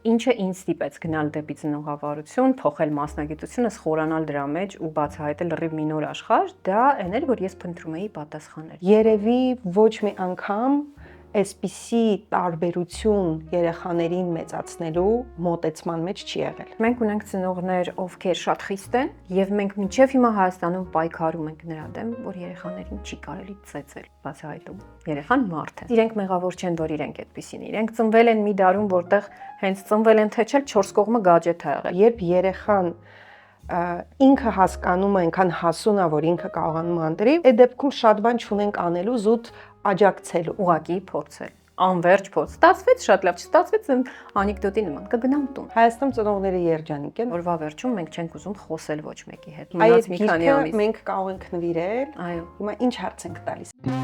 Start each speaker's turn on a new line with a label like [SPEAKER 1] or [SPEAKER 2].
[SPEAKER 1] Ինչը ինձ ստիպեց գնալ դեպի ծնողավարություն, փոխել մասնագիտությունս, խորանալ դրա մեջ ու բացահայտել լրիվ մի նոր աշխարհ, դա այն էր, որ ես փնտրում էի պատասխաններ։
[SPEAKER 2] Երևի ոչ մի անգամ այսպիսի տարբերություն երեխաներին մեծացնելու մոտեցման մեջ չի եղել։
[SPEAKER 1] Մենք ունենք ծնողներ, ովքեր շատ խիստ են, եւ մենք մինչեւ հիմա Հայաստանում պայքարում ենք նրա դեմ, որ երեխաներին չի կարելի ծեծել, բացահայտում։ Երեխան մարդ է։ Իրենք մեղավոր չեն, որ իրենք այդպեսին։ Իրենք ծնվել են մի դարում, որտեղ հենց ծնվել են թե չէ 4 կողմը գաջեթ է եղել։
[SPEAKER 2] Երբ երեխան ինքը հասկանում է, այնքան հասուն է, որ ինքը կարողանում է ընտրի, այդ դեպքում շատ բան չունենք անելու, զուտ աջակցելու,
[SPEAKER 1] ուղղակի փորձել։ Անverջ փորձ։ Ստացվեց, շատ լավ չստացվեց, անեկդոտի նման կգնամ տուն։
[SPEAKER 2] Հայաստանում ծնողները երջանիկ են։
[SPEAKER 1] Օրվա վերջում մենք չենք ուզում խոսել ոչ մեկի հետ։
[SPEAKER 2] Այդ գիրքը մենք կարող ենք նվիրել։
[SPEAKER 1] Այո։
[SPEAKER 2] Հիմա ինչ հարց ենք տալիս։